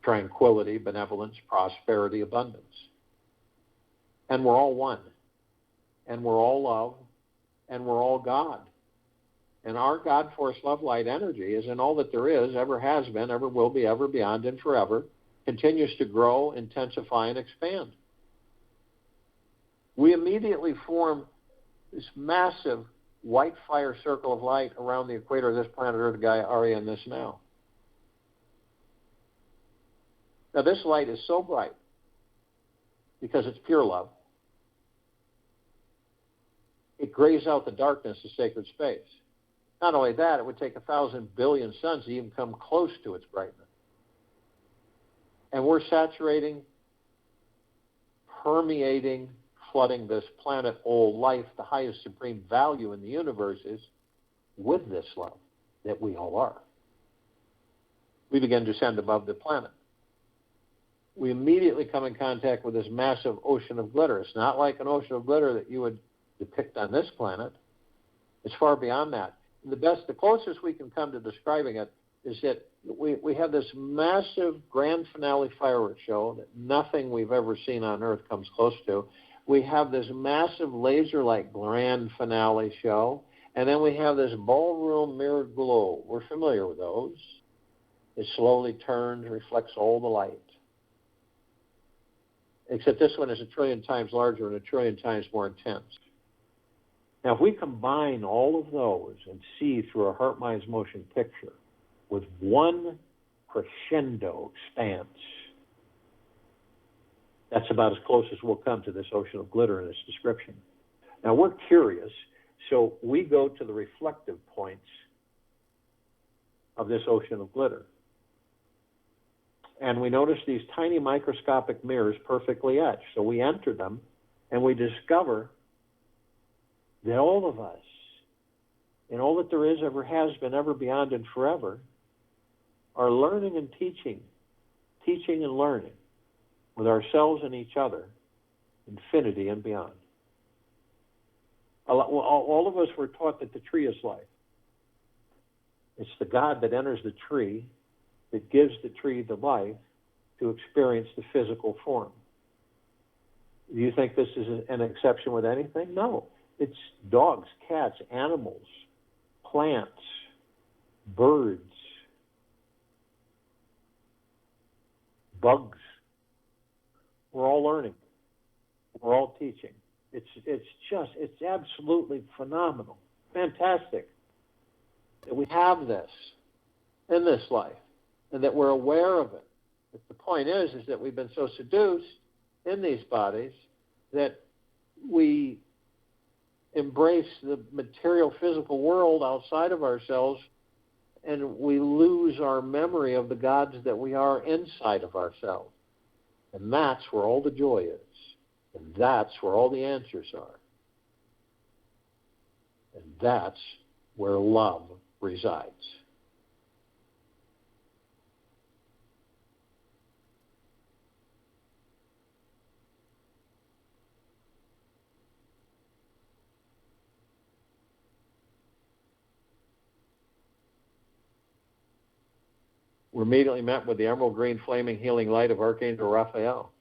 tranquility, benevolence, prosperity, abundance. And we're all one. And we're all love. And we're all God. And our God force, love, light, energy is in all that there is, ever has been, ever will be, ever beyond, and forever, continues to grow, intensify, and expand. We immediately form this massive white fire circle of light around the equator of this planet Earth, Gaia, Arya, and this now. Now, this light is so bright because it's pure love. It grays out the darkness of sacred space. Not only that, it would take 1,000 billion suns to even come close to its brightness. And we're saturating, permeating, flooding this planet, all life, the highest supreme value in the universe is with this love that we all are. We begin to ascend above the planet. We immediately come in contact with this massive ocean of glitter. It's not like an ocean of glitter that you would depict on this planet. It's far beyond that. The closest we can come to describing it is that we have this massive grand finale fireworks show that nothing we've ever seen on Earth comes close to. We have this massive laser-like grand finale show, and then we have this ballroom mirrored glow. We're familiar with those. It slowly turns, reflects all the light. Except this one is 1 trillion times larger and 1 trillion times more intense. Now, if we combine all of those and see through a heart, mind's motion picture with one crescendo expanse, that's about as close as we'll come to this ocean of glitter in its description. Now, we're curious, so we go to the reflective points of this ocean of glitter. And we notice these tiny microscopic mirrors perfectly etched. So we enter them, and we discover that all of us, and all that there is, ever has been, ever beyond, and forever, are learning and teaching and learning with ourselves and each other, infinity and beyond. All of us were taught that the tree is life. It's the God that enters the tree that gives the tree the life to experience the physical form. Do you think this is an exception with anything? No. It's dogs, cats, animals, plants, birds, bugs. We're all learning. We're all teaching. It's absolutely phenomenal, fantastic that we have this in this life and that we're aware of it. But the point is that we've been so seduced in these bodies that we embrace the material physical world outside of ourselves, and we lose our memory of the gods that we are inside of ourselves. And that's where all the joy is. And that's where all the answers are. And that's where love resides. We're immediately met with the emerald green flaming healing light of Archangel Raphael.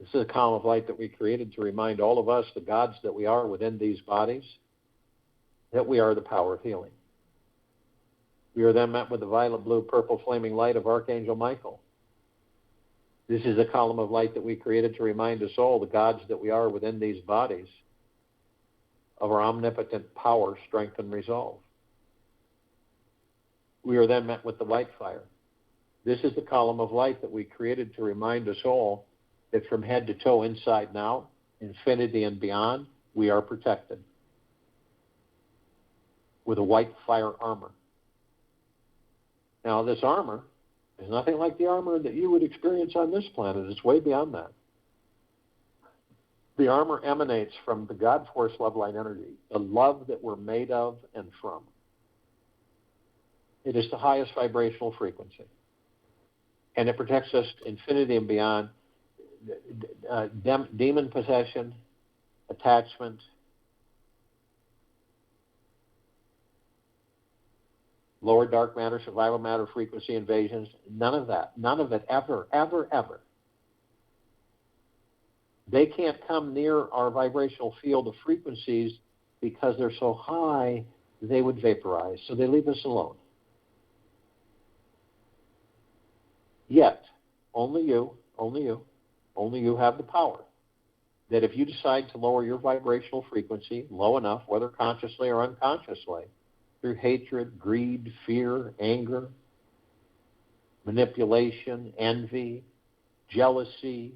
This is a column of light that we created to remind all of us, the gods that we are within these bodies, that we are the power of healing. We are then met with the violet, blue, purple flaming light of Archangel Michael. This is a column of light that we created to remind us all, the gods that we are within these bodies, of our omnipotent power, strength, and resolve. We are then met with the white fire. This is the column of light that we created to remind us all that from head to toe, inside and out, infinity and beyond, we are protected with a white fire armor. Now, this armor is nothing like the armor that you would experience on this planet. It's way beyond that. The armor emanates from the God force love light energy, the love that we're made of and from. It is the highest vibrational frequency. And it protects us infinity and beyond demon possession, attachment, lower dark matter, survival matter, frequency invasions, none of that. None of it ever, ever, ever. They can't come near our vibrational field of frequencies because they're so high, they would vaporize. So they leave us alone. Yet, only you have the power that if you decide to lower your vibrational frequency low enough, whether consciously or unconsciously, through hatred, greed, fear, anger, manipulation, envy, jealousy,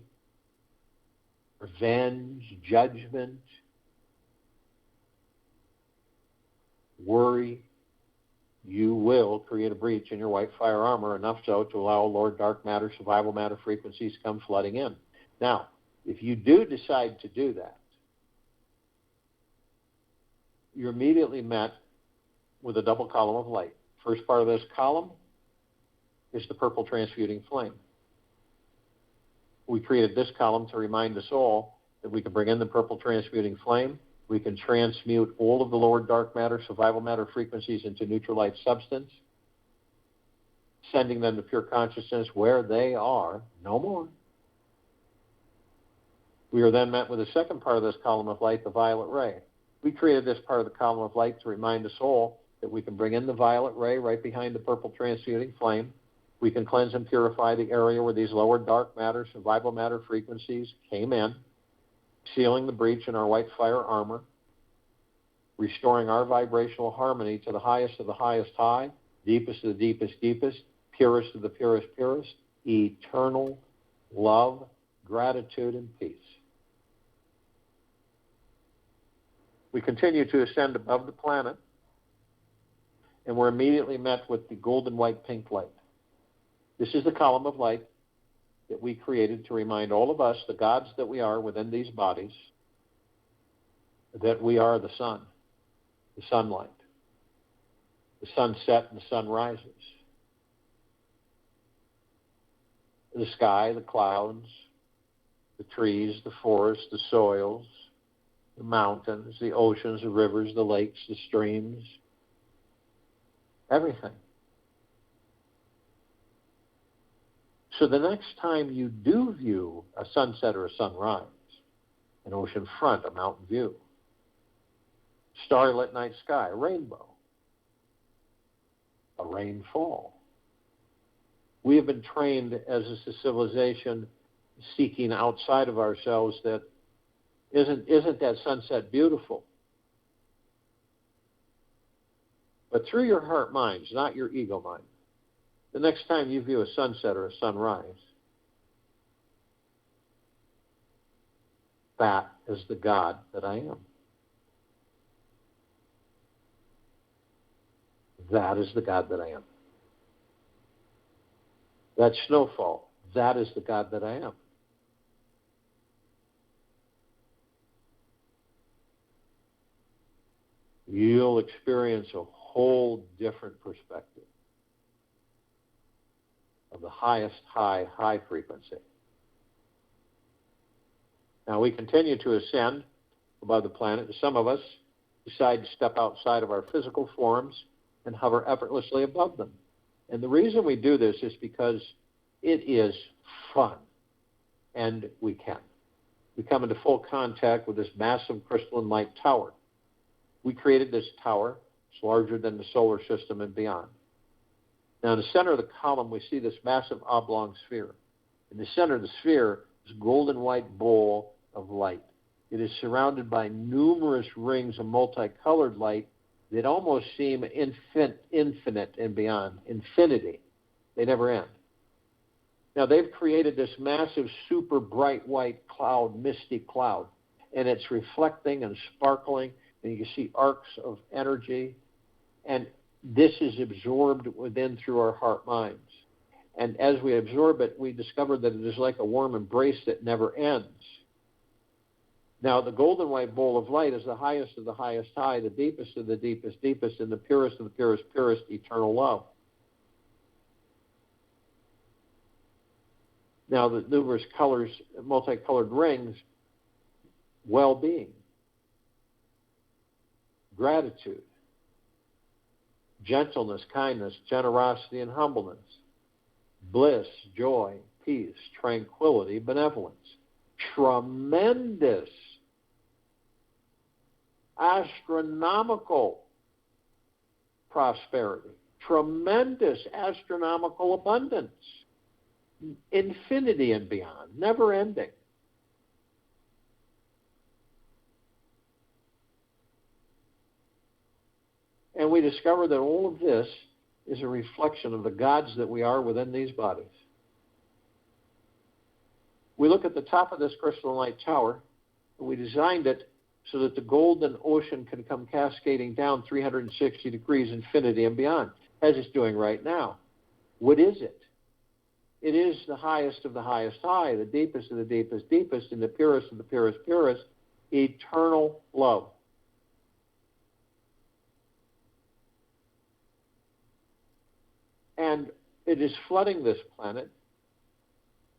revenge, judgment, worry, you will create a breach in your white fire armor, enough so to allow lower dark matter, survival matter frequencies to come flooding in. Now, if you do decide to do that, you're immediately met with a double column of light. First part of this column is the purple transmuting flame. We created this column to remind us all that we can bring in the purple transmuting flame. We can transmute all of the lower dark matter, survival matter frequencies into neutral light substance, sending them to pure consciousness where they are, no more. We are then met with the second part of this column of light, the violet ray. We created this part of the column of light to remind us all that we can bring in the violet ray right behind the purple transmuting flame. We can cleanse and purify the area where these lower dark matter, survival matter frequencies came in, sealing the breach in our white fire armor, restoring our vibrational harmony to the highest of the highest high, deepest of the deepest deepest, purest of the purest purest, eternal love, gratitude, and peace. We continue to ascend above the planet, and we're immediately met with the golden white pink light. This is the column of light that we created to remind all of us, the gods that we are within these bodies, that we are the sun, the sunlight. The sun sets and the sun rises. The sky, the clouds, the trees, the forests, the soils, the mountains, the oceans, the rivers, the lakes, the streams, everything. So the next time you do view a sunset or a sunrise, an ocean front, a mountain view, starlit night sky, a rainbow, a rainfall. We have been trained as a civilization seeking outside of ourselves that isn't that sunset beautiful? But through your heart minds, not your ego mind, the next time you view a sunset or a sunrise, that is the God that I am. That is the God that I am. That snowfall, that is the God that I am. You'll experience a whole different perspective of the highest high frequency. Now we continue to ascend above the planet. Some of us decide to step outside of our physical forms and hover effortlessly above them. And the reason we do this is because it is fun, and we can. We come into full contact with this massive crystalline light tower. We created this tower. It's larger than the solar system and beyond. Now, in the center of the column, we see this massive oblong sphere. In the center of the sphere is a golden white bowl of light. It is surrounded by numerous rings of multicolored light that almost seem infinite and beyond, infinity. They never end. Now, they've created this massive, super bright white cloud, misty cloud, and it's reflecting and sparkling, and you can see arcs of energy, and this is absorbed within through our heart minds. And as we absorb it, we discover that it is like a warm embrace that never ends. Now, the golden white bowl of light is the highest of the highest high, the deepest of the deepest deepest, and the purest of the purest purest eternal love. Now, the numerous colors, multicolored rings, well-being, gratitude, gentleness, kindness, generosity, and humbleness, bliss, joy, peace, tranquility, benevolence, tremendous, astronomical prosperity, tremendous astronomical abundance, infinity and beyond, never ending. And we discover that all of this is a reflection of the gods that we are within these bodies. We look at the top of this crystalline tower, and we designed it so that the golden ocean can come cascading down 360 degrees, infinity and beyond, as it's doing right now. What is it? It is the highest of the highest high, the deepest of the deepest deepest, and the purest of the purest purest, eternal love. And it is flooding this planet,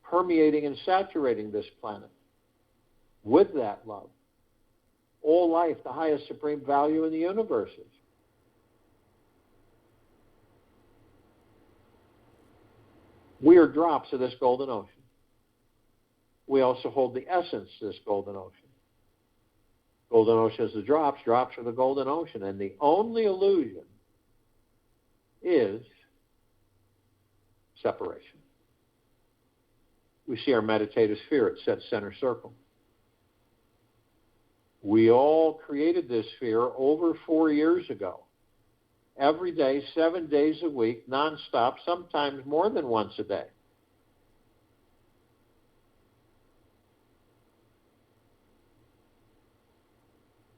permeating and saturating this planet with that love. All life, the highest supreme value in the universe is. We are drops of this golden ocean. We also hold the essence of this golden ocean. Golden ocean is the drops are the golden ocean. And the only illusion is separation. We see our meditative sphere, it sets center circle. We all created this sphere over 4 years ago. Every day, 7 days a week, nonstop, sometimes more than once a day.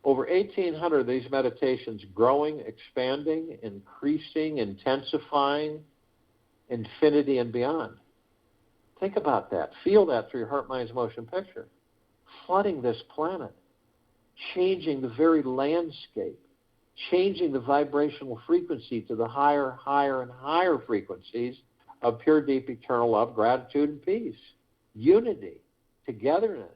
Over 1,800 of these meditations growing, expanding, increasing, intensifying, infinity and beyond. Think about that. Feel that through your heart, mind's motion picture. Flooding this planet. Changing the very landscape. Changing the vibrational frequency to the higher, higher, and higher frequencies of pure, deep, eternal love, gratitude, and peace. Unity. Togetherness.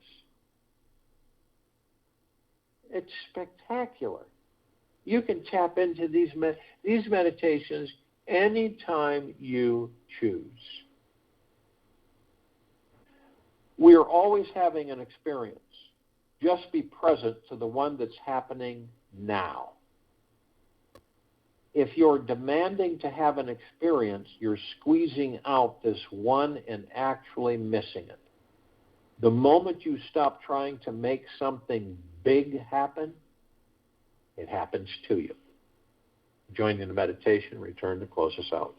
It's spectacular. You can tap into these meditations anytime you choose. We are always having an experience. Just be present to the one that's happening now. If you're demanding to have an experience, you're squeezing out this one and actually missing it. The moment you stop trying to make something big happen, it happens to you. Join in the meditation, return to close us out.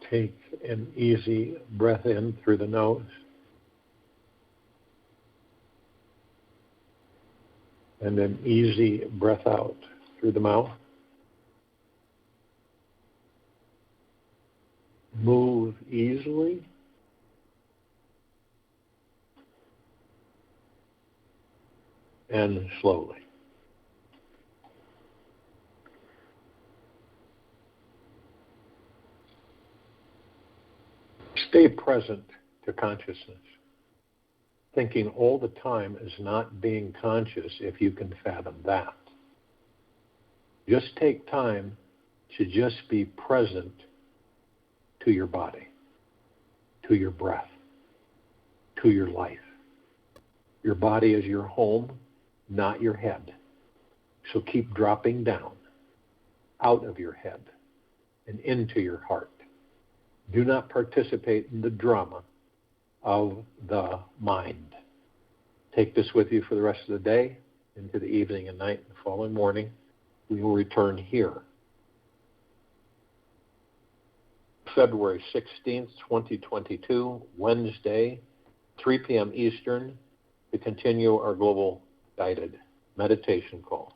Take an easy breath in through the nose. And an easy breath out through the mouth. Move easily. And slowly. Stay present to consciousness. Thinking all the time is not being conscious if you can fathom that. Just take time to just be present to your body, to your breath, to your life. Your body is your home, not your head. So keep dropping down, out of your head, and into your heart. Do not participate in the drama of the mind. Take this with you for the rest of the day, into the evening and night. The following morning, we will return here. February 16th, 2022, Wednesday, 3 p.m. Eastern, to continue our global guided meditation call.